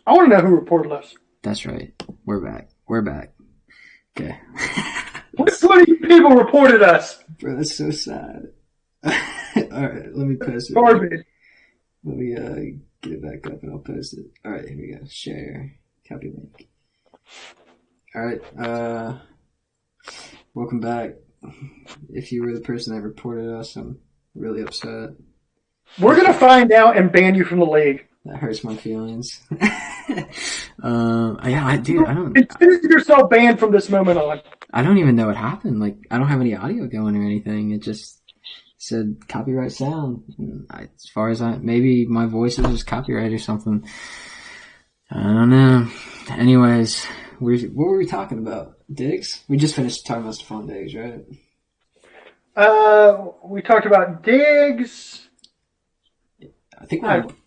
I want to know who reported us. That's right. We're back. Okay. What 20 people reported us? Bro, that's so sad. All right, let me post it. Garbage. Let me get it back up and I'll post it. All right, here we go. Share. Copy link. All right. Welcome back. If you were the person that reported us, I'm really upset. We're going to find out and ban you from the league. That hurts my feelings. Yeah, I don't. Consider yourself banned from this moment on. I don't even know what happened. Like, I don't have any audio going or anything. It just said copyright sound. As far as maybe my voice is just copyright or something. I don't know. Anyways, what were we talking about? Diggs? We just finished talking about Stephon Diggs, right? We talked about Diggs. I think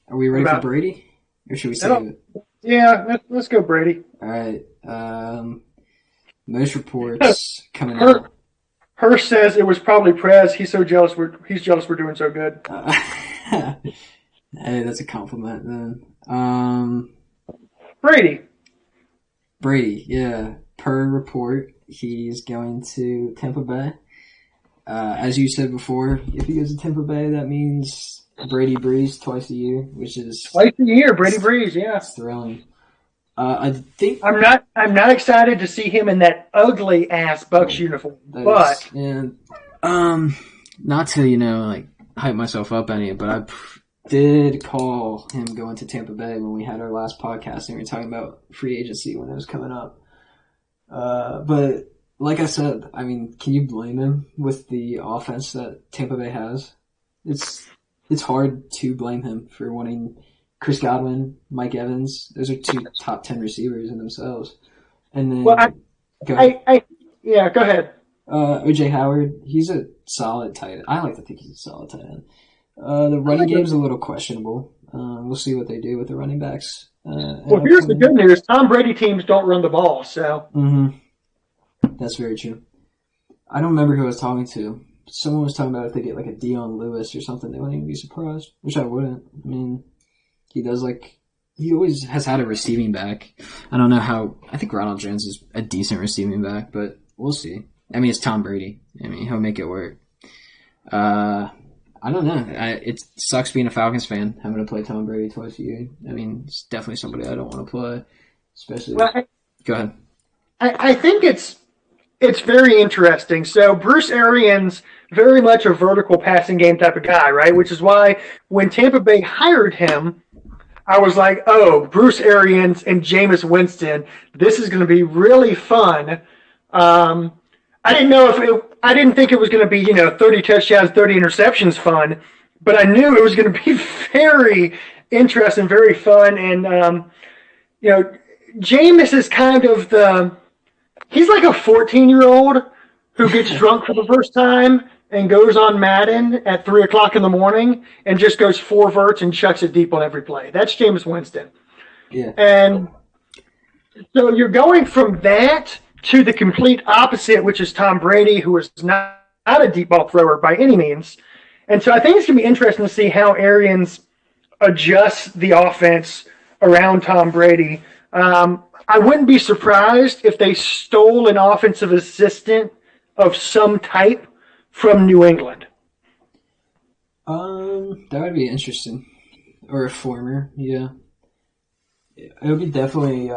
are we ready for Brady? Or should we save it? Yeah, let's go Brady. All right. Most reports coming out. Hirsch says it was probably Prez. He's so jealous. He's jealous we're doing so good. Hey, that's a compliment then. Brady, yeah. Per report, he's going to Tampa Bay. As you said before, if he goes to Tampa Bay, that means Brady Breeze twice a year, which is twice a year. Brady Breeze, yeah, it's thrilling. I think I'm not excited to see him in that ugly ass Bucs uniform, but not to hype myself up any, but I did call him going to Tampa Bay when we had our last podcast and we were talking about free agency when it was coming up. But like I said, I mean, can you blame him with the offense that Tampa Bay has? It's hard to blame him for wanting Chris Godwin, Mike Evans. Those are two top 10 receivers in themselves. And then, go ahead. OJ Howard, he's a solid tight end. I like to think he's a solid tight end. The running game's a little questionable. We'll see what they do with the running backs. Well, here's the good news. Tom Brady teams don't run the ball, so. Mm-hmm. That's very true. I don't remember who I was talking to. Someone was talking about if they get like a Dion Lewis or something, they wouldn't even be surprised, which I wouldn't. I mean, he always has had a receiving back. I don't know how. I think Ronald Jones is a decent receiving back, but we'll see. I mean, it's Tom Brady. I mean, he'll make it work. I don't know. It sucks being a Falcons fan, having to play Tom Brady twice a year. I mean, it's definitely somebody I don't want to play, especially. Go ahead. I think it's very interesting. So Bruce Arians, very much a vertical passing game type of guy, right? Which is why when Tampa Bay hired him, I was like, oh, Bruce Arians and Jameis Winston, this is going to be really fun. I didn't think it was going to be, 30 touchdowns, 30 interceptions fun, but I knew it was going to be very interesting, very fun. And, Jameis is kind of he's like a 14-year-old who gets drunk for the first time and goes on Madden at 3 o'clock in the morning and just goes 4 verts and chucks it deep on every play. That's Jameis Winston. Yeah. And so you're going from that to the complete opposite, which is Tom Brady, who is not a deep ball thrower by any means. And so I think it's going to be interesting to see how Arians adjusts the offense around Tom Brady. I wouldn't be surprised if they stole an offensive assistant of some type from New England. That would be interesting. Or a former, yeah. It would be definitely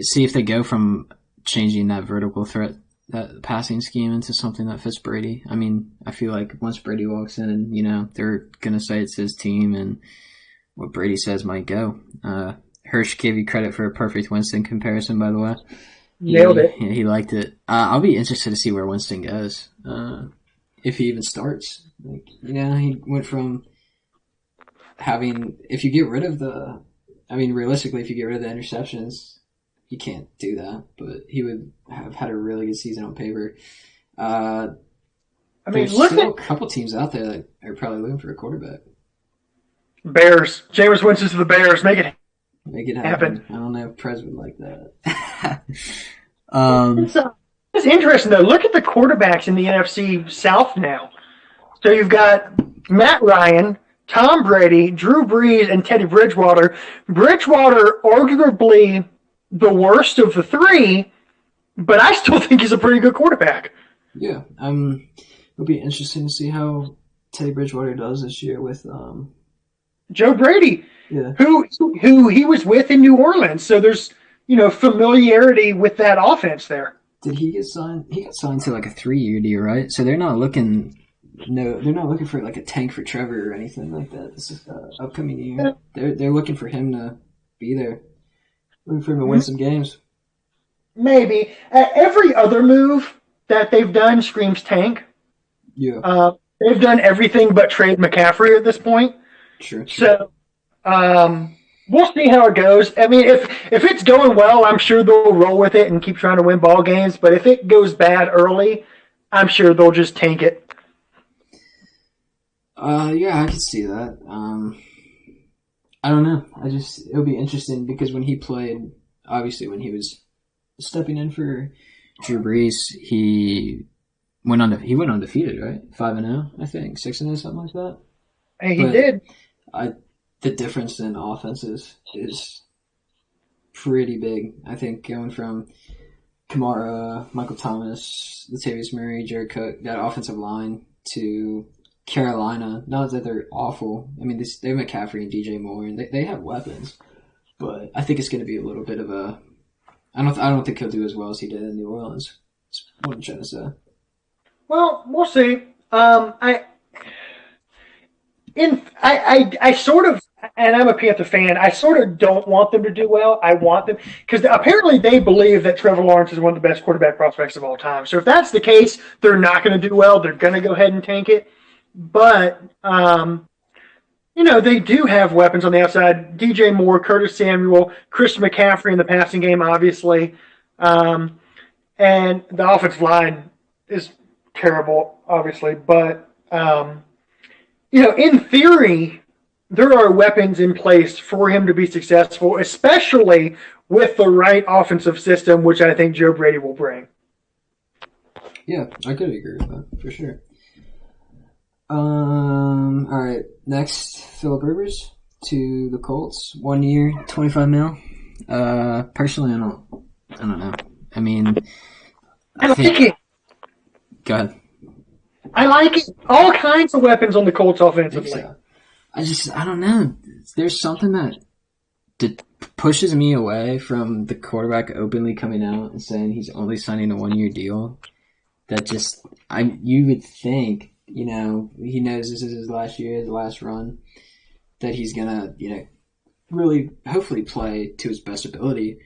see if they go from changing that vertical threat, that passing scheme into something that fits Brady. I mean, I feel like once Brady walks in and, they're going to say it's his team and what Brady says might go. Hirsch gave you credit for a perfect Winston comparison, by the way. Nailed it. He liked it. I'll be interested to see where Winston goes, if he even starts. He went from having – if you get rid of realistically, if you get rid of the interceptions, he can't do that, but he would have had a really good season on paper. There's still a couple teams out there that are probably looking for a quarterback. Bears. Jameis Winston to the Bears. Make it happen. I don't know if Prez would like that. It's interesting, though. Look at the quarterbacks in the NFC South now. So you've got Matt Ryan, Tom Brady, Drew Brees, and Teddy Bridgewater. Bridgewater, arguably the worst of the three, but I still think he's a pretty good quarterback. Yeah, it'll be interesting to see how Teddy Bridgewater does this year with Joe Brady, yeah. who he was with in New Orleans. So there's familiarity with that offense there. Did he get signed? He got signed to like a 3-year deal, right? So they're not looking. No, they're not looking for like a tank for Trevor or anything like that. This is upcoming year. They're looking for him to be there, looking for him to win some games. Maybe every other move that they've done screams tank. Yeah, they've done everything but trade McCaffrey at this point. True. So we'll see how it goes. I mean, if it's going well, I'm sure they'll roll with it and keep trying to win ball games. But if it goes bad early, I'm sure they'll just tank it. Yeah, I can see that. I don't know. It'll be interesting because when he played, obviously when he was stepping in for Drew Brees, he went undefeated, right? 5-0, I think, 6-0, something like that. And he did. The difference in offenses is pretty big. I think going from Kamara, Michael Thomas, Latavius Murray, Jared Cook, that offensive line to Carolina, not that they're awful. I mean, they have McCaffrey and DJ Moore, and they have weapons. But I think it's going to be a little bit of a. I don't think he'll do as well as he did in New Orleans. That's what I'm trying to say. Well, we'll see. I sort of, and I'm a Panther fan, I sort of don't want them to do well. I want them, because apparently they believe that Trevor Lawrence is one of the best quarterback prospects of all time. So if that's the case, they're not going to do well. They're going to go ahead and tank it. But, they do have weapons on the outside. DJ Moore, Curtis Samuel, Chris McCaffrey in the passing game, obviously. And the offensive line is terrible, obviously. But, in theory, there are weapons in place for him to be successful, especially with the right offensive system, which I think Joe Brady will bring. Yeah, I could agree with that, for sure. All right. Next, Phillip Rivers to the Colts. 1 year, $25 million. Personally, I don't know. I mean, I like it. Go ahead. I like it. All kinds of weapons on the Colts offensively. I don't know. There's something that pushes me away from the quarterback openly coming out and saying he's only signing a 1 year deal. That you would think, he knows this is his last year, his last run, that he's gonna, really hopefully play to his best ability.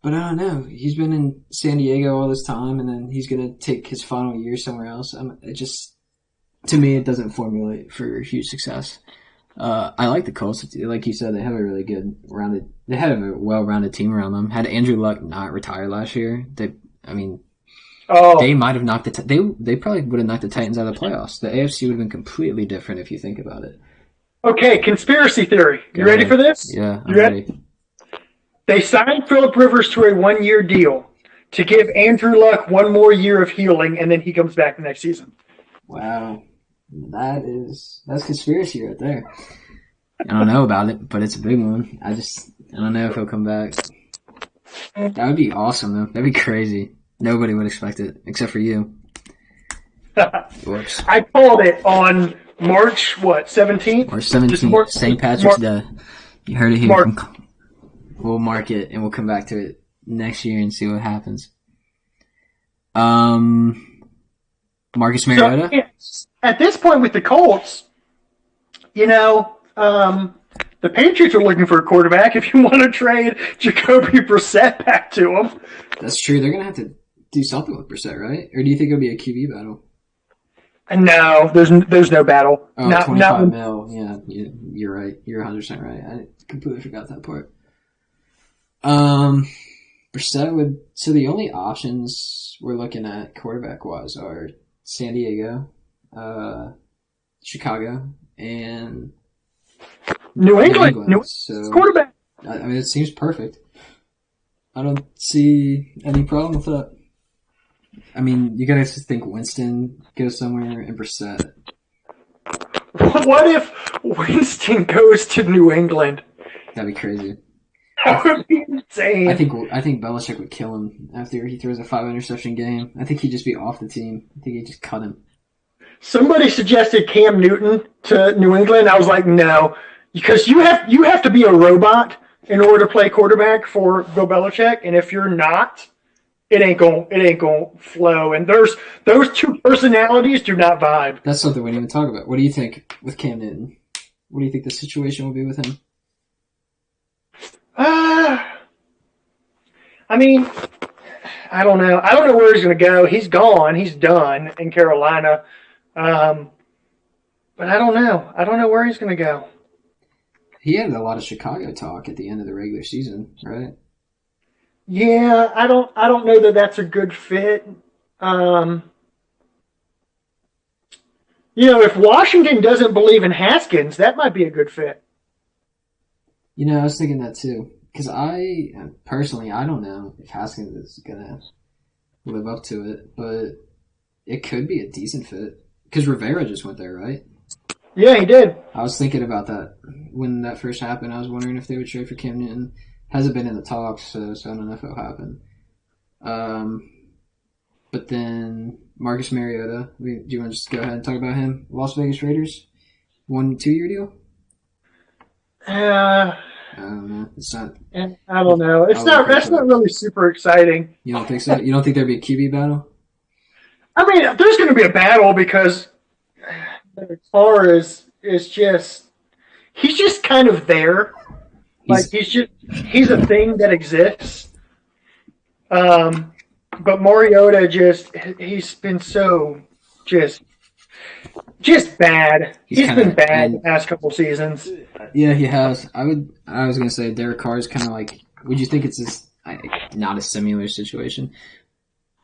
But I don't know. He's been in San Diego all this time, and then he's gonna take his final year somewhere else. To me, it doesn't formulate for huge success. I like the Colts. Like you said, they have a really good they had a well-rounded team around them. Had Andrew Luck not retired last year, they might have knocked they probably would have knocked the Titans out of the playoffs. The AFC would have been completely different if you think about it. Okay, conspiracy theory. You ready for this? Yeah, I'm ready. They signed Phillip Rivers to a 1 year deal to give Andrew Luck 1 more year of healing, and then he comes back the next season. Wow. That's conspiracy right there. I don't know about it, but it's a big one. I don't know if he'll come back. That would be awesome, though. That'd be crazy. Nobody would expect it, except for you. Whoops. I called it on March, 17th? March 17th, St. Patrick's Day. You heard it here. We'll mark it, and we'll come back to it next year and see what happens. Marcus Mariota? So, at this point with the Colts, the Patriots are looking for a quarterback. If you want to trade Jacoby Brissett back to them. That's true. They're going to have to do something with Brissett, right? Or do you think it'll be a QB battle? No, there's no battle. Oh, not, 25 mil. Yeah, you're right. You're 100% right. I completely forgot that part. Brissett would... So the only options we're looking at quarterback-wise are San Diego, Chicago, and New England. So, quarterback. I mean, it seems perfect. I don't see any problem with that. I mean, you gotta think Winston goes somewhere and Brissett. What if Winston goes to New England? That'd be crazy. That would be insane. I think Belichick would kill him after he throws a 5 interception game. I think he'd just be off the team. I think he'd just cut him. Somebody suggested Cam Newton to New England. I was like, no, because you have to be a robot in order to play quarterback for Bill Belichick, and if you're not, it ain't gonna flow. And those two personalities do not vibe. That's something we didn't even talk about. What do you think with Cam Newton? What do you think the situation will be with him? I mean, I don't know. I don't know where he's going to go. He's gone. He's done in Carolina. But I don't know. I don't know where he's going to go. He had a lot of Chicago talk at the end of the regular season, right? Yeah, I don't know that that's a good fit. If Washington doesn't believe in Haskins, that might be a good fit. I was thinking that too. Because personally, I don't know if Haskins is going to live up to it, but it could be a decent fit. Because Rivera just went there, right? Yeah, he did. I was thinking about that when that first happened. I was wondering if they would trade for Cam Newton. Hasn't been in the talks, so I don't know if it'll happen. But then Marcus Mariota. Do you want to just go ahead and talk about him? Las Vegas Raiders? 1-2-year deal? I don't know. It's not. I don't know. That's not really super exciting. You don't think so? You don't think there'd be a QB battle? I mean, there's going to be a battle because Carr is just he's just kind of there. He's a thing that exists. But Mariota he's been so just bad. He's been bad the past couple seasons. Yeah, he has. I was gonna say Derek Carr is kind of like. Would you think it's not a similar situation?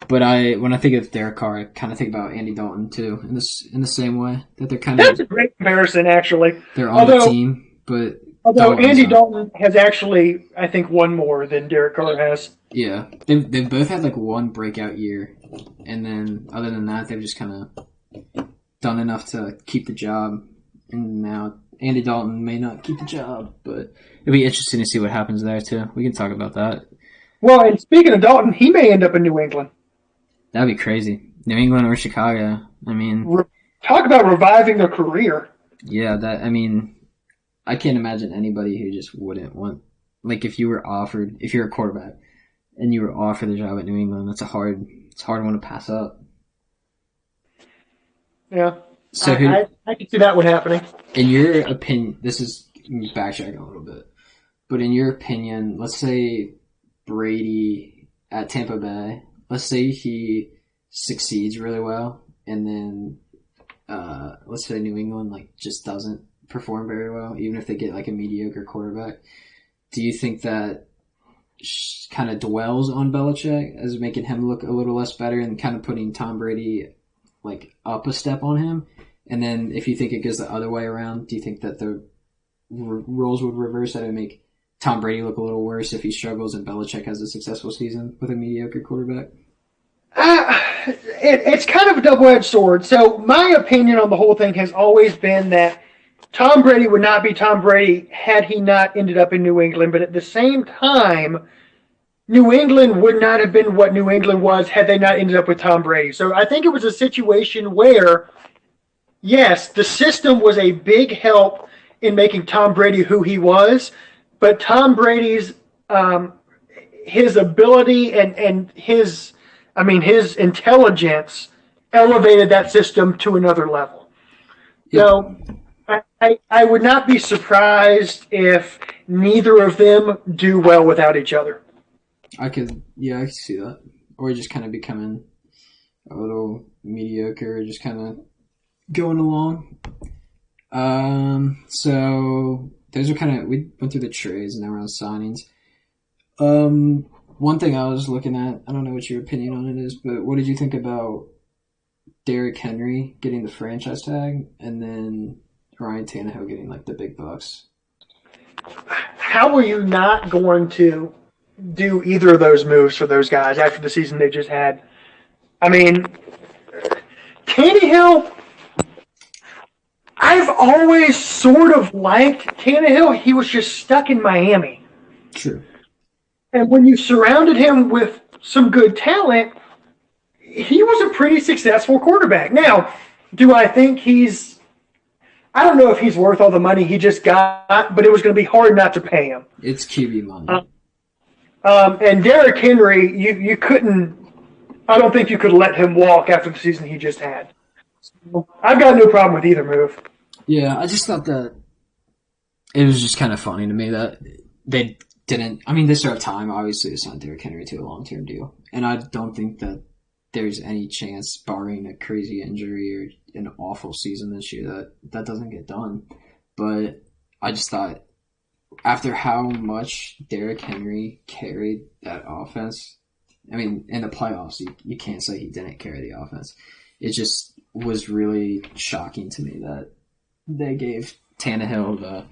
But when I think of Derek Carr, I kind of think about Andy Dalton too, in the same way that they're kind of. That's a great comparison, actually. They're on the team, but Andy Dalton has actually, I think, won more than Derek Carr has. Yeah, they've both had like one breakout year, and then other than that, they've just kind of done enough to keep the job. And now Andy Dalton may not keep the job, but it'll be interesting to see what happens there too. We can talk about that. Well, and speaking of Dalton, he may end up in New England. That'd be crazy. New England or Chicago. I mean, talk about reviving a career. Yeah, I can't imagine anybody who just wouldn't want. Like, if you're a quarterback and you were offered the job at New England, it's a hard one to pass up. Yeah, so I can see that one happening. In your opinion, this is backtracking a little bit, but in your opinion, let's say Brady at Tampa Bay. Let's say he succeeds really well, and then let's say New England just doesn't perform very well, even if they get a mediocre quarterback. Do you think that kind of dwells on Belichick as making him look a little less better and kind of putting Tom Brady up a step on him? And then if you think it goes the other way around, do you think that the roles would reverse, that it would make Tom Brady look a little worse if he struggles and Belichick has a successful season with a mediocre quarterback? It's kind of a double-edged sword. So my opinion on the whole thing has always been that Tom Brady would not be Tom Brady had he not ended up in New England. But at the same time, New England would not have been what New England was had they not ended up with Tom Brady. So I think it was a situation where, yes, the system was a big help in making Tom Brady who he was, but Tom Brady's his ability and his intelligence elevated that system to another level. Yep. So I would not be surprised if neither of them do well without each other. I could see that. Or just kind of becoming a little mediocre, just kind of going along. So those are we went through the trades and now we're on signings. One thing I was looking at, I don't know what your opinion on it is, but what did you think about Derrick Henry getting the franchise tag and then Ryan Tannehill getting the big bucks? How are you not going to do either of those moves for those guys after the season they just had? I mean, Tannehill, I've always sort of liked Tannehill. He was just stuck in Miami. True. And when you surrounded him with some good talent, he was a pretty successful quarterback. Now, do I think I don't know if he's worth all the money he just got, but it was going to be hard not to pay him. It's QB money. And Derrick Henry, you couldn't, I don't think you could let him walk after the season he just had. So I've got no problem with either move. Yeah, I just thought that it was just kind of funny to me that they didn't. I mean, they still have time, obviously, to sign Derrick Henry to a long-term deal. And I don't think that there's any chance, barring a crazy injury or an awful season this year, that doesn't get done. But I just thought, after how much Derrick Henry carried that offense, I mean, in the playoffs, you can't say he didn't carry the offense. It just was really shocking to me that they gave Tannehill the.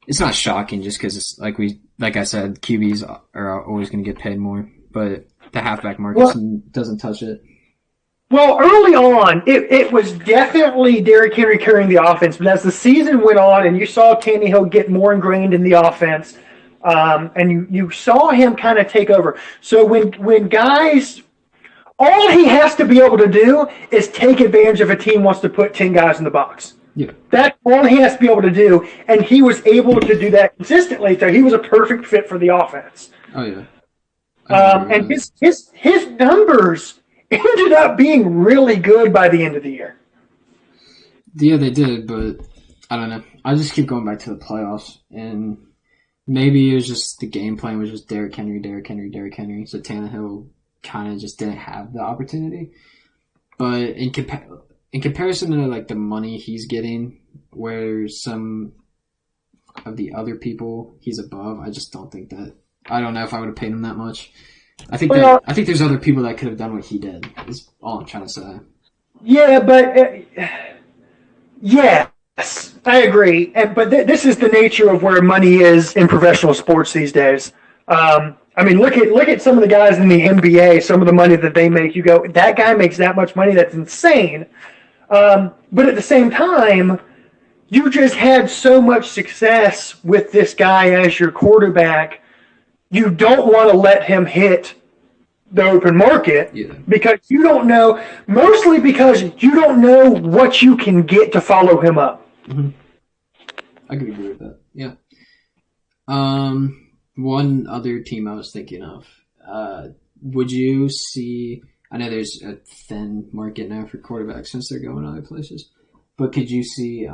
It's not shocking just because it's like I said, QBs are always going to get paid more, but the halfback market doesn't touch it. Well, early on, it was definitely Derrick Henry carrying the offense, but as the season went on and you saw Tannehill get more ingrained in the offense, and you saw him kind of take over. So when guys, all he has to be able to do is take advantage of a team wants to put 10 guys in the box. Yeah. That's all he has to be able to do, and he was able to do that consistently, so he was a perfect fit for the offense. Oh, yeah. And his numbers ended up being really good by the end of the year. Yeah, they did, but I don't know. I just keep going back to the playoffs, and maybe it was just the game plan was just Derrick Henry. So Tannehill kind of just didn't have the opportunity. But in comparison to like the money he's getting, where some of the other people he's above, I just don't think that. I don't know if I would have paid him that much. I think there's other people that could have done what he did. Is all I'm trying to say. Yeah, but yes, I agree. But this is the nature of where money is in professional sports these days. I mean, look at some of the guys in the NBA. Some of the money that they make. You go, that guy makes that much money. That's insane. But at the same time, you just had so much success with this guy as your quarterback. You don't want to let him hit the open market because you don't know, mostly because you don't know what you can get to follow him up. Mm-hmm. I could agree with that. Yeah. One other team I was thinking of, would you see, I know there's a thin market now for quarterbacks since they're going other places, but could you see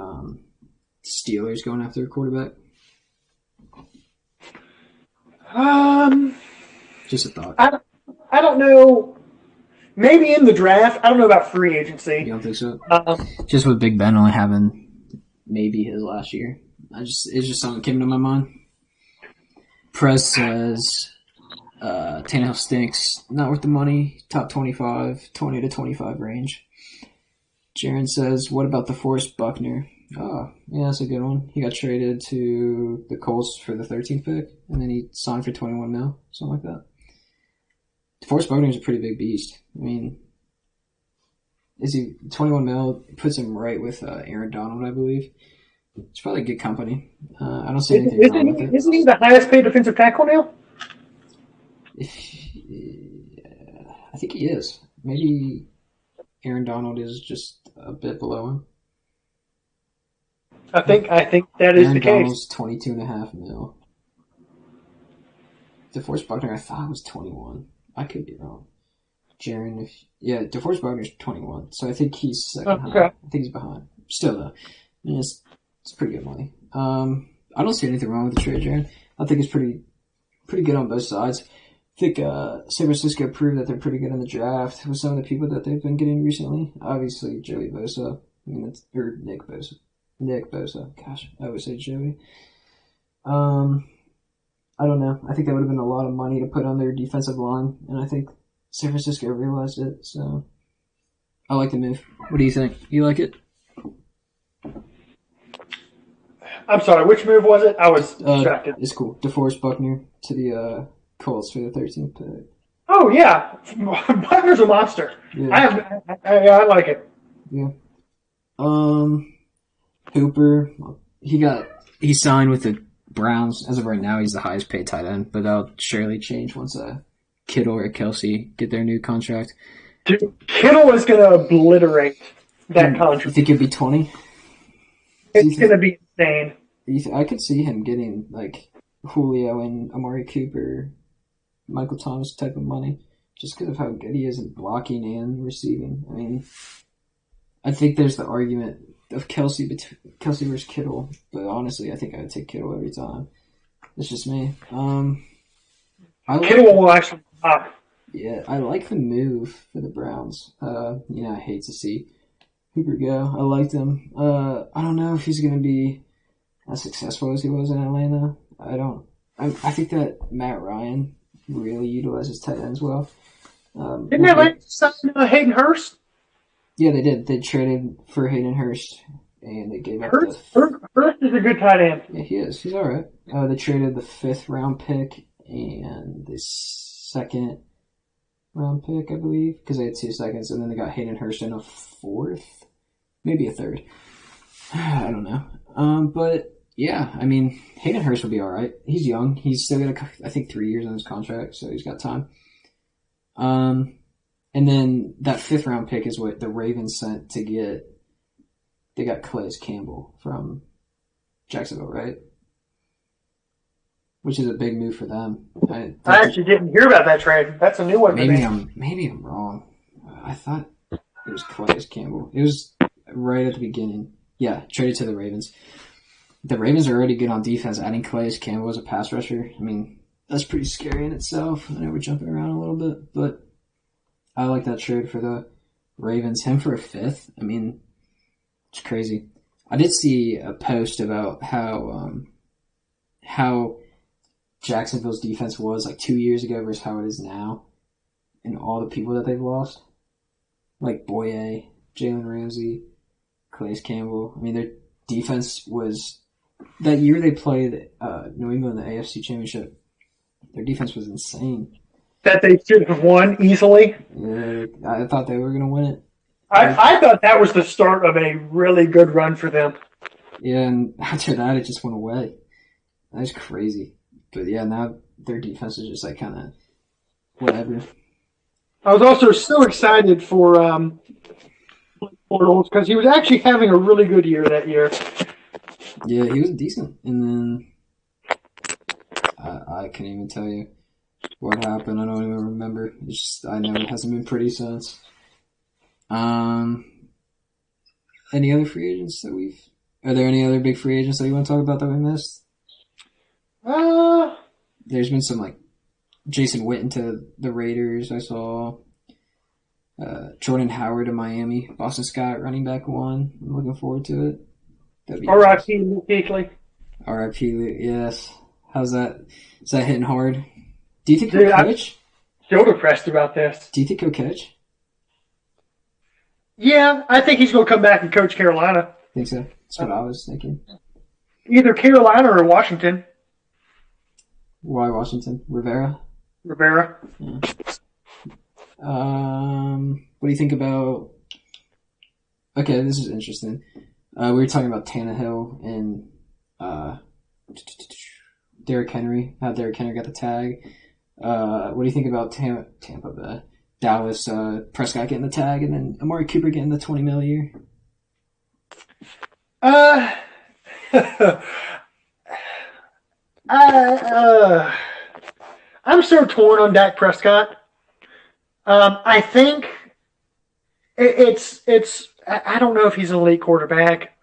Steelers going after a quarterback? Just a thought. I don't know. Maybe in the draft. I don't know about free agency. You don't think so? Just with Big Ben only having maybe his last year. It's just something that came to my mind. Prez says Tannehill stinks. Not worth the money. Top 25, 20 to 25 range. Jaron says, what about DeForest Buckner? Oh, yeah, that's a good one. He got traded to the Colts for the 13th pick, and then he signed for $21 million, something like that. DeForest Buckner is a pretty big beast. I mean, is he $21 million? Puts him right with Aaron Donald, I believe. It's probably a good company. I don't see anything wrong with it. Isn't he the highest paid defensive tackle now? I think he is. Maybe Aaron Donald is just a bit below him. I think that is Aaron the Donald's case. $22.5 million. DeForest Buckner, I thought was 21. I could be wrong. Jaron, DeForest Buckner's 21, so I think he's second high. I think he's behind. Still though, I mean, it's pretty good money. I don't see anything wrong with the trade, Jaron. I think it's pretty good on both sides. I think San Francisco proved that they're pretty good in the draft with some of the people that they've been getting recently. Obviously, Joey Bosa. I mean, or Nick Bosa. Nick Bosa. Gosh, I always say Joey. I don't know. I think that would have been a lot of money to put on their defensive line, and I think San Francisco realized it. So I like the move. What do you think? You like it? I'm sorry, which move was it? I was distracted. It's cool. DeForest Buckner to the Colts for the 13th pick. Oh, yeah. Buckner's a monster. Yeah. I like it. Yeah. Hooper, he signed with the Browns. As of right now, he's the highest paid tight end, but that'll surely change once Kittle or Kelsey get their new contract. Dude, Kittle is going to obliterate that contract. You think it'd be 20? It's going to be insane. I could see him getting like Julio and Amari Cooper, Michael Thomas type of money, just because of how good he is in blocking and receiving. I mean, I think there's the argument of Kelsey versus Kittle, but honestly, I think I would take Kittle every time. It's just me. Kittle will actually pop. Yeah, I like the move for the Browns. I hate to see Hooper go. I liked him. I don't know if he's going to be as successful as he was in Atlanta. I think that Matt Ryan really utilizes tight ends well. Didn't Atlanta sign Hayden Hurst? Yeah, they did. They traded for Hayden Hurst, and they gave up Hurst is a good tight end. Yeah, he is. He's all right. They traded the 5th round pick and the 2nd round pick, I believe, because they had 2 seconds, and then they got Hayden Hurst in a 4th, maybe a 3rd. I don't know. But yeah, I mean, Hayden Hurst will be all right. He's young. He's still got, I think, 3 years on his contract, so he's got time. And then that 5th round pick is what the Ravens sent to get. They got Calais Campbell from Jacksonville, right? Which is a big move for them. I actually didn't hear about that trade. That's a new one. Maybe I'm wrong. I thought it was Calais Campbell. It was right at the beginning. Yeah, traded to the Ravens. The Ravens are already good on defense. Adding Calais Campbell as a pass rusher, I mean, that's pretty scary in itself. I know we're jumping around a little bit, but I like that trade for the Ravens. Him for a 5th, I mean, it's crazy. I did see a post about how Jacksonville's defense was like 2 years ago versus how it is now, and all the people that they've lost, like Boye, Jalen Ramsey, Calais Campbell. I mean, their defense was that year they played New England in the AFC Championship. Their defense was insane. That they should have won easily. Yeah, I thought they were going to win it. I thought that was the start of a really good run for them. Yeah, and after that, it just went away. That's crazy. But yeah, now their defense is just like kind of whatever. I was also so excited for Bortles because he was actually having a really good year that year. Yeah, he was decent. And then I can't even tell you what happened. I don't even remember. It's just, I know it hasn't been pretty since. Any other free agents that are there any other big free agents that you want to talk about that we missed? There's been some like Jason Witten to the Raiders. I saw Jordan Howard to Miami. Boston Scott running back 1. I'm looking forward to it. R.I.P. Luke Kuechly. R.I.P. Yes. How's that? Is that hitting hard? Do you think he'll catch? I'm so depressed about this. Do you think he'll catch? Yeah, I think he's going to come back and coach Carolina. Think so? That's what I was thinking. Either Carolina or Washington. Why Washington? Rivera? Yeah. What do you think about... Okay, this is interesting. We were talking about Tannehill and Derrick Henry. How Derrick Henry got the tag. What do you think about Tampa Bay? Dallas, Prescott getting the tag, and then Amari Cooper getting the $20 million a year? I'm so torn on Dak Prescott. I think it's. I don't know if he's an elite quarterback.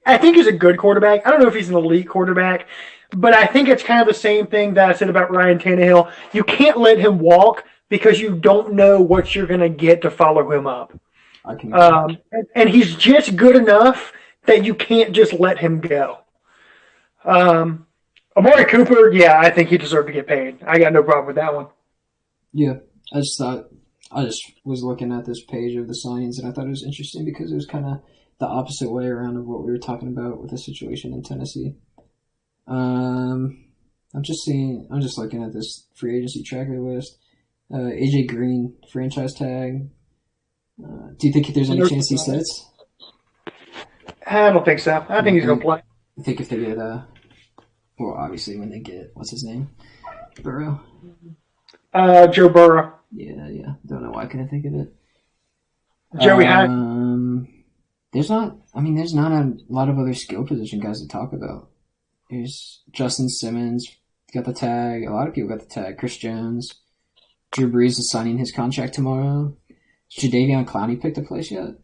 I think he's a good quarterback. I don't know if he's an elite quarterback, but I think it's kind of the same thing that I said about Ryan Tannehill. You can't let him walk because you don't know what you're going to get to follow him up. And he's just good enough that you can't just let him go. Amari Cooper, yeah, I think he deserved to get paid. I got no problem with that one. Yeah, I just was looking at this page of the signings, and I thought it was interesting because it was kind of the opposite way around of what we were talking about with the situation in Tennessee. I'm just looking at this free agency tracker list. AJ Green, franchise tag. Do you think there's any chance he sits? I don't think so. I think he's going to play. I think if they get well, obviously when they get what's his name, Burrow. Joe Burrow. Yeah. Don't know why I couldn't think of it. Joey High. There's not a lot of other skill position guys to talk about. There's Justin Simmons got the tag. A lot of people got the tag. Chris Jones. Drew Brees is signing his contract tomorrow. Has Jadeveon Clowney picked a place yet?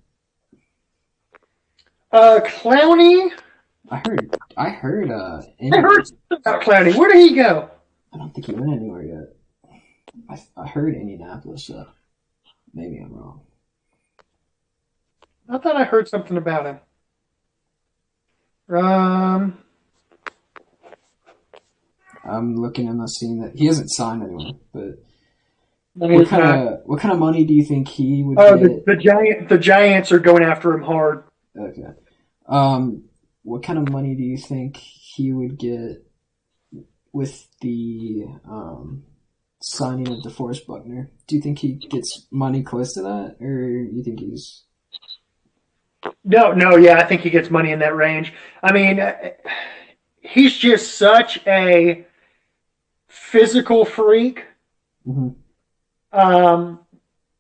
Clowney. I heard. I heard about Clowney. Where did he go? I don't think he went anywhere yet. I heard Indianapolis. So maybe I'm wrong. I thought I heard something about him. I'm looking and not seeing that he hasn't signed anyone. But I mean, what kind of money do you think he would get? The Giants are going after him hard. Okay. What kind of money do you think he would get with the signing of DeForest Buckner? Do you think he gets money close to that, or you think he's? No, yeah, I think he gets money in that range. I mean, he's just such a physical freak. Mm-hmm.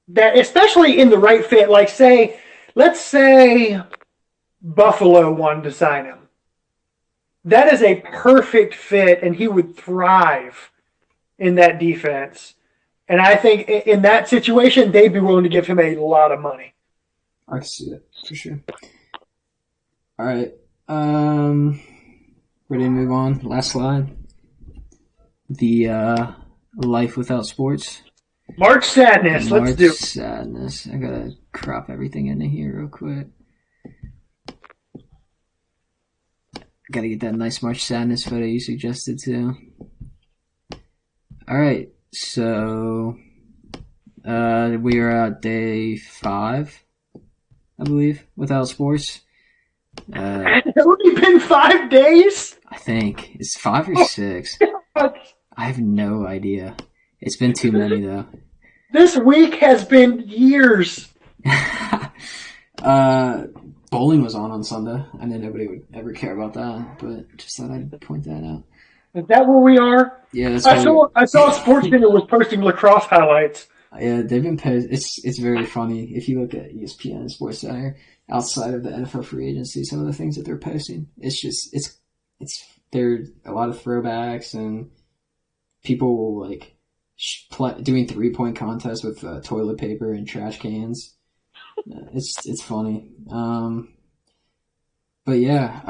That especially in the right fit, like let's say Buffalo wanted to sign him. That is a perfect fit, and he would thrive in that defense. And I think in that situation, they'd be willing to give him a lot of money. I can see it for sure. All right, ready to move on? Last slide. The life without sports. March Sadness. Let's do. March Sadness. I gotta crop everything into here real quick. Gotta get that nice March Sadness photo you suggested too. All right, so we are at day 5. I believe, without sports. It's only been 5 days? I think. It's 5 or 6. I have no idea. It's been too many, though. This week has been years. Bowling was on Sunday. I know nobody would ever care about that, but just thought I'd point that out. Is that where we are? Yeah, that's I saw SportsCenter was posting lacrosse highlights. Yeah, they've been posted. It's very funny if you look at ESPN and SportsCenter outside of the NFL free agency. Some of the things that they're posting, it's there a lot of throwbacks and people like doing 3-point contests with toilet paper and trash cans. It's funny. But yeah,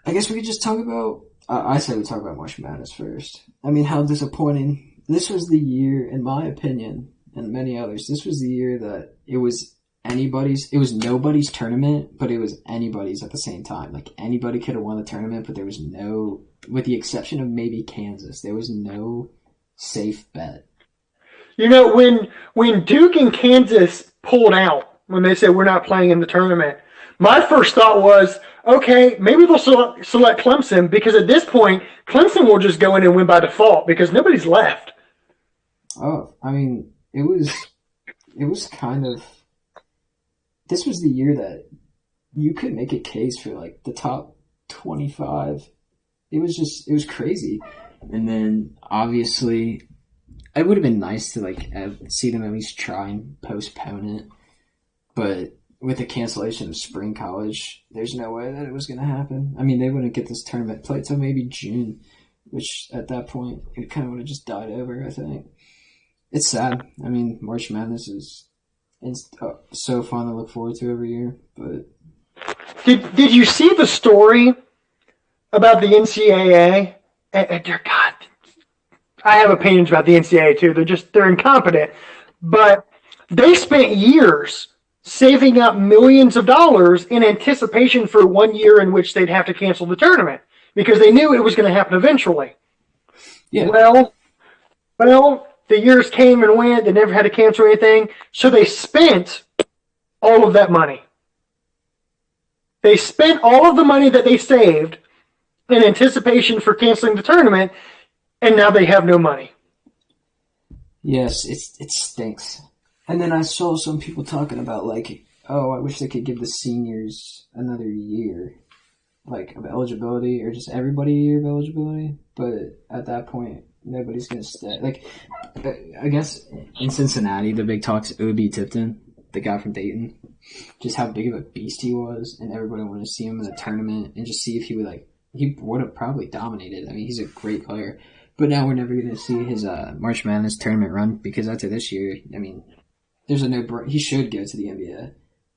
I guess we could just talk about. I say we talk about March Madness first. I mean, how disappointing. This was the year, in my opinion, and many others, this was the year that it was nobody's tournament, but it was anybody's at the same time. Like, anybody could have won the tournament, but there was no, with the exception of maybe Kansas, there was no safe bet. You know, when Duke and Kansas pulled out, when they said we're not playing in the tournament, my first thought was, okay, maybe they'll select Clemson, because at this point, Clemson will just go in and win by default because nobody's left. Oh, I mean, it was kind of, this was the year that you could make a case for like the top 25. It was crazy. And then obviously it would have been nice to like see them at least try and postpone it. But with the cancellation of spring college, there's no way that it was going to happen. I mean, they wouldn't get this tournament played till maybe June, which at that point it kind of would have just died over, I think. It's sad. I mean, March Madness is so fun to look forward to every year. But did you see the story about the NCAA? God, I have opinions about the NCAA too. They're incompetent. But they spent years saving up millions of dollars in anticipation for 1 year in which they'd have to cancel the tournament because they knew it was going to happen eventually. Yeah. Well, the years came and went. They never had to cancel anything. So they spent all of that money. They spent all of the money that they saved in anticipation for canceling the tournament, and now they have no money. Yes, it stinks. And then I saw some people talking about like, oh, I wish they could give the seniors another year, like, of eligibility, or just everybody a year of eligibility. But at that point, nobody's going to stay. Like, I guess in Cincinnati, the big talks, O.B. Tipton, the guy from Dayton, just how big of a beast he was, and everybody wanted to see him in the tournament and just see if he would, like, he would have probably dominated. I mean, he's a great player. But now we're never going to see his March Madness tournament run because after this year, I mean, there's a he should go to the NBA.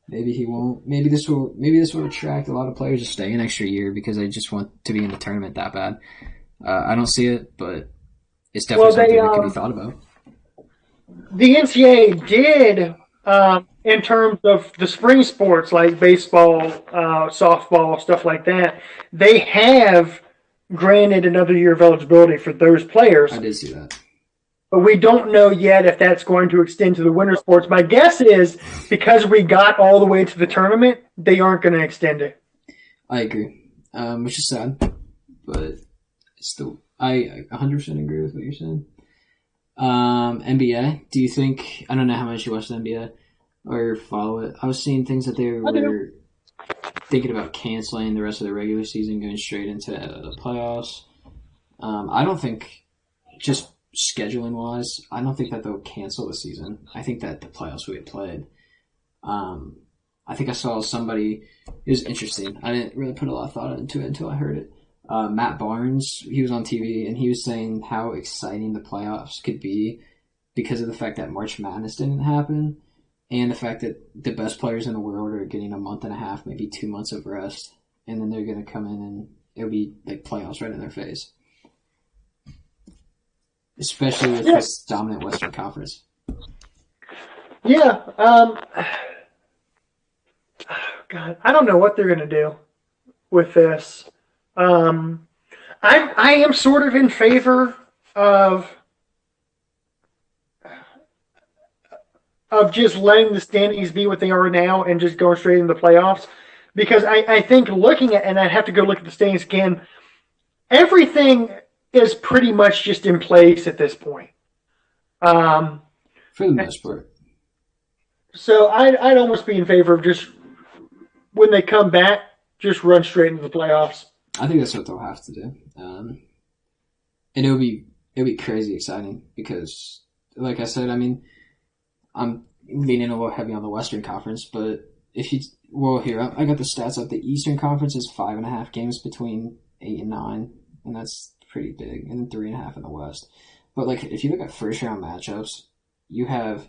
Maybe he won't. Maybe this will attract a lot of players to stay an extra year because they just want to be in the tournament that bad. I don't see it, but it's definitely something that could be thought about. The NCAA did, in terms of the spring sports like baseball, softball, stuff like that, they have granted another year of eligibility for those players. I did see that. But we don't know yet if that's going to extend to the winter sports. My guess is because we got all the way to the tournament, they aren't going to extend it. I agree, which is sad, but still, I 100% agree with what you're saying. NBA, do you think, I don't know how much you watch the NBA or follow it. I was seeing things that they were thinking about canceling the rest of the regular season, going straight into the playoffs. I don't think, just scheduling wise, I don't think that they'll cancel the season. I think that the playoffs will get played. I think I saw somebody, it was interesting. I didn't really put a lot of thought into it until I heard it. Matt Barnes, he was on TV and he was saying how exciting the playoffs could be because of the fact that March Madness didn't happen and the fact that the best players in the world are getting a month and a half, maybe 2 months of rest, and then they're going to come in and it'll be like playoffs right in their face. Especially with this dominant Western Conference. Yeah. God, I don't know what they're going to do with this. I am sort of in favor of just letting the standings be what they are now and just going straight into the playoffs. Because I think looking at, and I'd have to go look at the standings again, everything is pretty much just in place at this point. For the most part. So I'd almost be in favor of just, when they come back, just run straight into the playoffs. I think that's what they'll have to do. And it'll be crazy exciting because, like I said, I mean, I'm leaning a little heavy on the Western Conference, but here, I got the stats up. The Eastern Conference is 5.5 games between 8 and 9, and that's pretty big, and then 3.5 in the West. But like, if you look at first round matchups, you have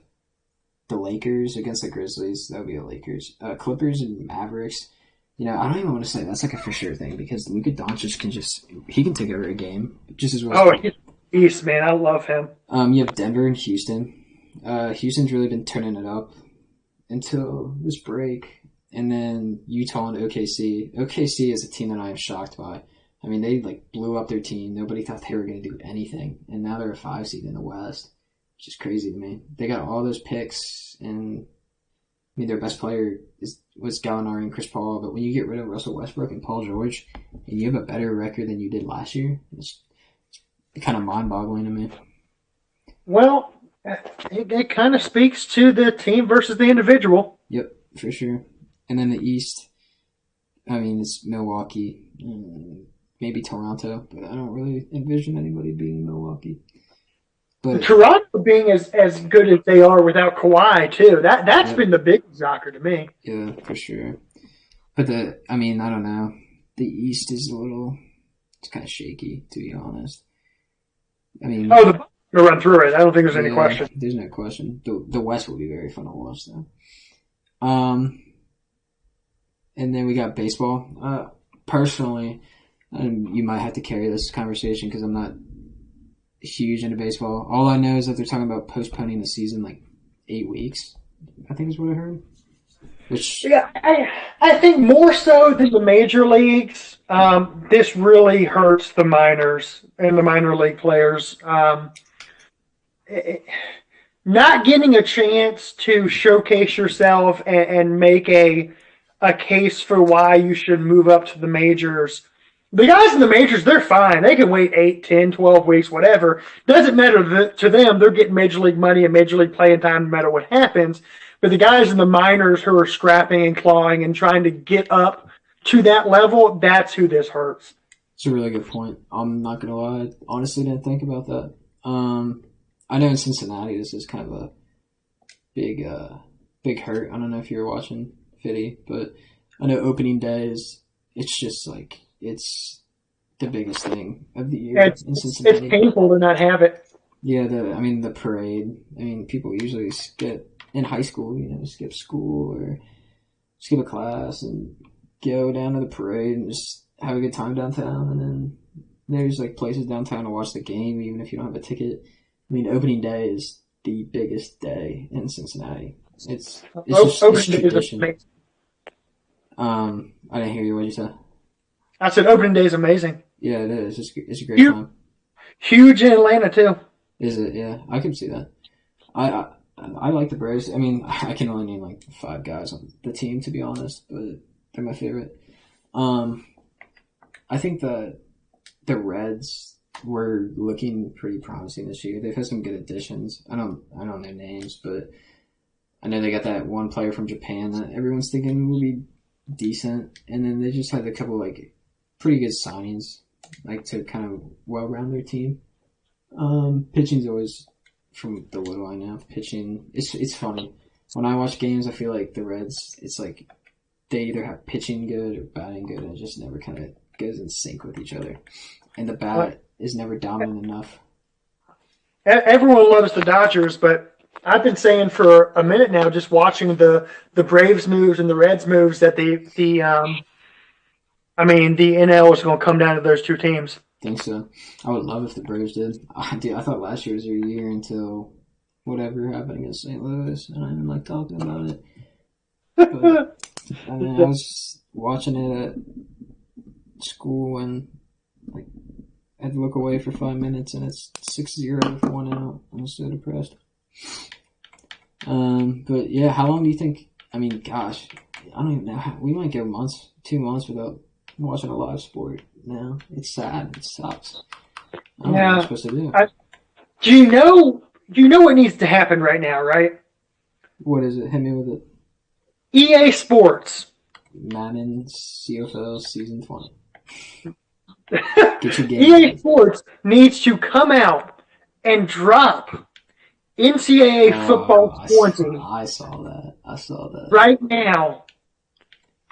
the Lakers against the Grizzlies. That would be the Lakers. Clippers and Mavericks. You know, I don't even want to say that's like a for sure thing because Luka Doncic can take over a game just as well. Oh, he's beast, man. I love him. You have Denver and Houston. Houston's really been turning it up until this break. And then Utah and OKC. OKC is a team that I am shocked by. I mean, they like blew up their team. Nobody thought they were going to do anything. And now they're a 5 seed in the West, which is crazy to me. They got all those picks, and I mean, their best player was Gallinari and Chris Paul. But when you get rid of Russell Westbrook and Paul George, and you have a better record than you did last year, it's kind of mind-boggling to me. Well, it kind of speaks to the team versus the individual. Yep, for sure. And then the East, I mean, it's Milwaukee, maybe Toronto, but I don't really envision anybody being Milwaukee. But Toronto being as good as they are without Kawhi too. That's been the big shocker to me. Yeah, for sure. But I don't know. The East is it's kind of shaky, to be honest. I mean, the Bucks will run through it. I don't think there's any question. There's no question. The West will be very fun to watch, though. And then we got baseball. Personally, you might have to carry this conversation because I'm not huge into baseball. All I know is that they're talking about postponing the season like 8 weeks, I think is what I heard. I think more so than the major leagues, this really hurts the minors and the minor league players. Not getting a chance to showcase yourself and make a case for why you should move up to the majors. The guys in the majors, they're fine. They can wait 8, 10, 12 weeks, whatever. Doesn't matter to them. They're getting major league money and major league playing time no matter what happens. But the guys in the minors who are scrapping and clawing and trying to get up to that level, that's who this hurts. It's a really good point. I'm not going to lie. I honestly didn't think about that. I know in Cincinnati this is kind of a big hurt. I don't know if you were watching Fitty, but I know opening day it's just like, it's the biggest thing of the year in Cincinnati. It's painful to not have it. Yeah, the parade. I mean, people usually skip, in high school, skip school or skip a class and go down to the parade and just have a good time downtown. And then there's like places downtown to watch the game, even if you don't have a ticket. I mean, opening day is the biggest day in Cincinnati. It's tradition. I didn't hear you. What did you say? I said opening day is amazing. Yeah, it is. It's a great time. Huge in Atlanta too. Is it? Yeah, I can see that. I like the Braves. I mean, I can only name like 5 guys on the team, to be honest, but they're my favorite. I think the Reds were looking pretty promising this year. They've had some good additions. I don't know names, but I know they got that one player from Japan that everyone's thinking will be decent, and then they just had a couple like pretty good signings, like to kind of well-round their team. Pitching's always, from the little I know, pitching. It's funny when I watch games. I feel like the Reds, it's like they either have pitching good or batting good, and it just never kind of goes in sync with each other. And the bat is never dominant enough. Everyone loves the Dodgers, but I've been saying for a minute now, just watching the Braves moves and the Reds moves, that the NL is going to come down to those two teams. I think so. I would love if the Braves did. I thought last year was their year until whatever happened against St. Louis, and I didn't like talking about it. But I was watching it at school and like I had to look away for 5 minutes, and it's 6-0 with 1 out. I'm so depressed. But yeah, how long do you think? I mean, gosh, I don't even know. We might go 2 months without watching a live sport. Now it's sad. It sucks. I don't know what I'm supposed to do. Do you know what needs to happen right now, right? What is it? Hit me with it. EA Sports. Madden COFL Season 20. Get your game. EA Sports needs to come out and drop NCAA football 20. I saw that. Right now.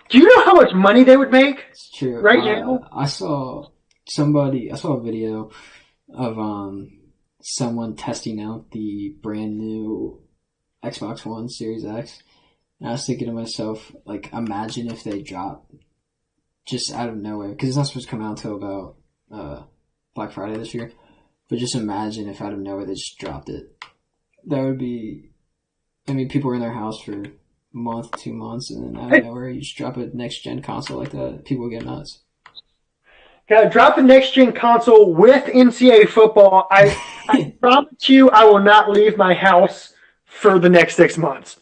Do you know how much money they would make? It's true. Right now? I saw a video of someone testing out the brand new Xbox One Series X. And I was thinking to myself, like, imagine if they drop just out of nowhere, because it's not supposed to come out until about Black Friday this year. But just imagine if out of nowhere they just dropped it. That would be, I mean, people were in their house for a month, 2 months, and then out of nowhere you just drop a next-gen console like that. People would get nuts. Gotta drop the next-gen console with NCAA football. I promise you I will not leave my house for the next 6 months.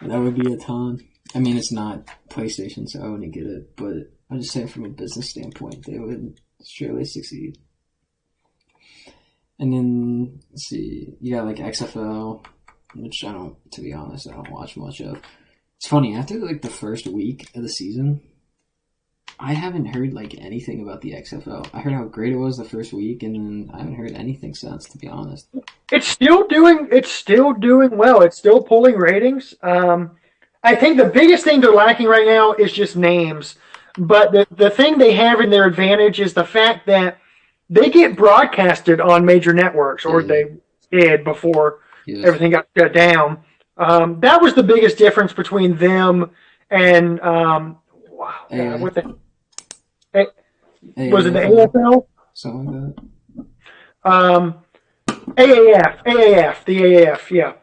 That would be a ton. I mean, it's not PlayStation, so I wouldn't get it, but I'm just saying from a business standpoint, they would surely succeed. And then, let's see, you got like XFL, which to be honest, I don't watch much of. It's funny, after like the first week of the season, I haven't heard like anything about the XFL. I heard how great it was the first week, and then I haven't heard anything since, to be honest. It's still doing well. It's still pulling ratings. I think the biggest thing they're lacking right now is just names. But the thing they have in their advantage is the fact that they get broadcasted on major networks, or they did before everything got shut down. That was the biggest difference between them and was it the AFL? Something like that. AAF, the AAF, yeah.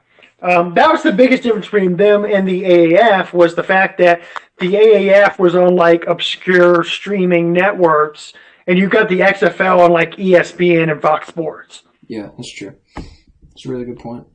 That was the biggest difference between them and the AAF, was the fact that the AAF was on like obscure streaming networks, and you got the XFL on like ESPN and Fox Sports. Yeah, that's true. It's a really good point.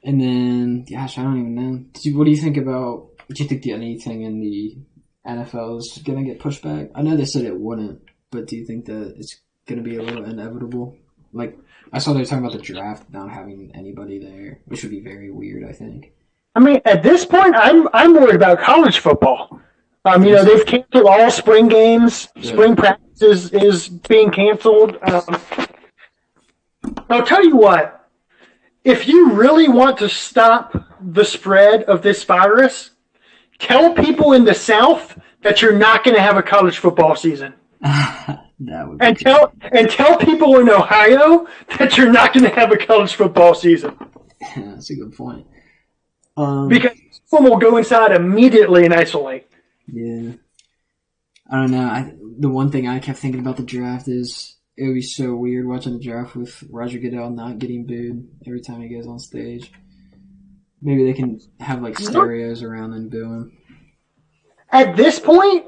And then, gosh, I don't even know. What do you think about? Do you think anything in the NFL is going to get pushed back? I know they said it wouldn't, but do you think that it's going to be a little inevitable? Like, I saw they were talking about the draft not having anybody there, which would be very weird, I think. I mean, at this point, I'm worried about college football. They've canceled all spring games. Spring practice is being canceled. I'll tell you what. If you really want to stop the spread of this virus, tell people in the South that you're not going to have a college football season. That would be and tell people in Ohio that you're not going to have a college football season. That's a good point. Because someone will go inside immediately and isolate. Yeah. I don't know. The one thing I kept thinking about the draft is it would be so weird watching the draft with Roger Goodell not getting booed every time he goes on stage. Maybe they can have like stereos around and boo him. At this point,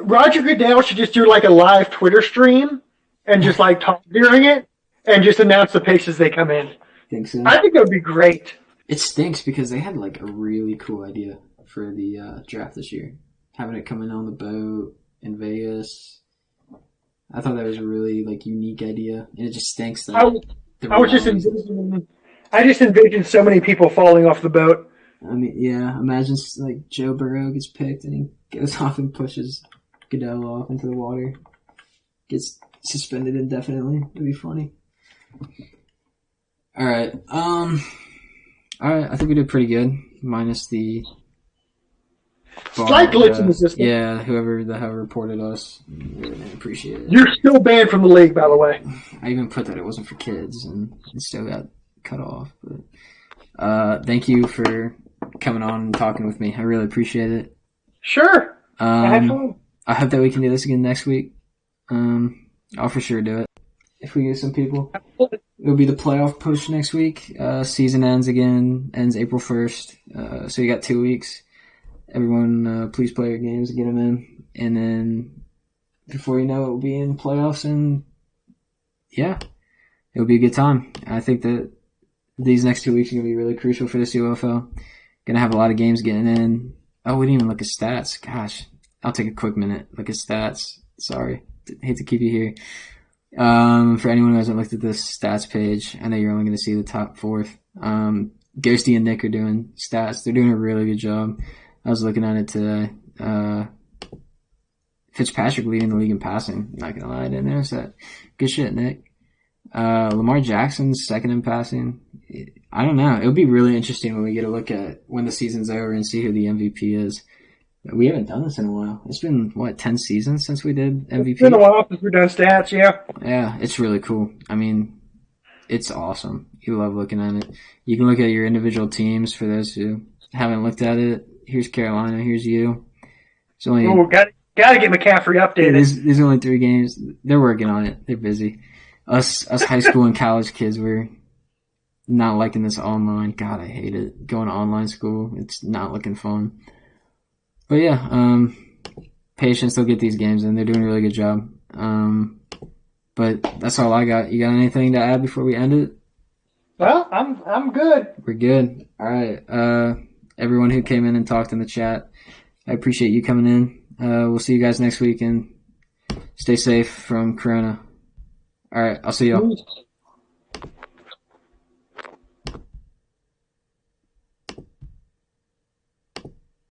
Roger Goodell should just do like a live Twitter stream and just like talk during it and just announce the picks as they come in. Think so? I think that would be great. It stinks because they had like a really cool idea for the draft this year. Having it come in on the boat in Vegas. I thought that was a really like unique idea, and it just stinks that I just envisioned so many people falling off the boat. I mean, yeah. Imagine like Joe Burrow gets picked and he goes off and pushes Goodell off into the water, gets suspended indefinitely. It'd be funny. All right. I think we did pretty good, minus the slight glitch in the system. Yeah, whoever the hell reported us, really didn't appreciate it. You're still banned from the league, by the way. I even put that it wasn't for kids, and it still got cut off. But thank you for coming on and talking with me. I really appreciate it. Sure. I hope that we can do this again next week. I'll for sure do it if we get some people. It'll be the playoff push next week. Season ends April 1st. So you got 2 weeks. Everyone, please play your games, get them in. And then before you know it, we'll be in playoffs. And yeah, it'll be a good time. I think that these next 2 weeks are going to be really crucial for the COFL. Going to have a lot of games getting in. Oh, we didn't even look at stats. Gosh, I'll take a quick minute. Look at stats. Sorry. Hate to keep you here. For anyone who hasn't looked at this stats page, I know you're only going to see the top fourth. Ghosty and Nick are doing stats. They're doing a really good job. I was looking at it today. Fitzpatrick leading the league in passing. Not going to lie, I didn't notice that. Good shit, Nick. Lamar Jackson's second in passing. I don't know. It'll be really interesting when we get a look at when the season's over and see who the MVP is. We haven't done this in a while. It's been, 10 seasons since we did MVP? It's been a while since we've done stats, yeah. Yeah, it's really cool. I mean, it's awesome. You love looking at it. You can look at your individual teams for those who haven't looked at it. Here's Carolina. Here's you. It's only got to get McCaffrey updated. There's only 3 games. They're working on it. They're busy. Us high school and college kids, we're not liking this online. God, I hate it. Going to online school, it's not looking fun. But yeah, patience, they'll get these games in. They're doing a really good job. But that's all I got. You got anything to add before we end it? Well, I'm good. We're good. All right. Everyone who came in and talked in the chat, I appreciate you coming in. We'll see you guys next week, and stay safe from Corona. All right, I'll see y'all.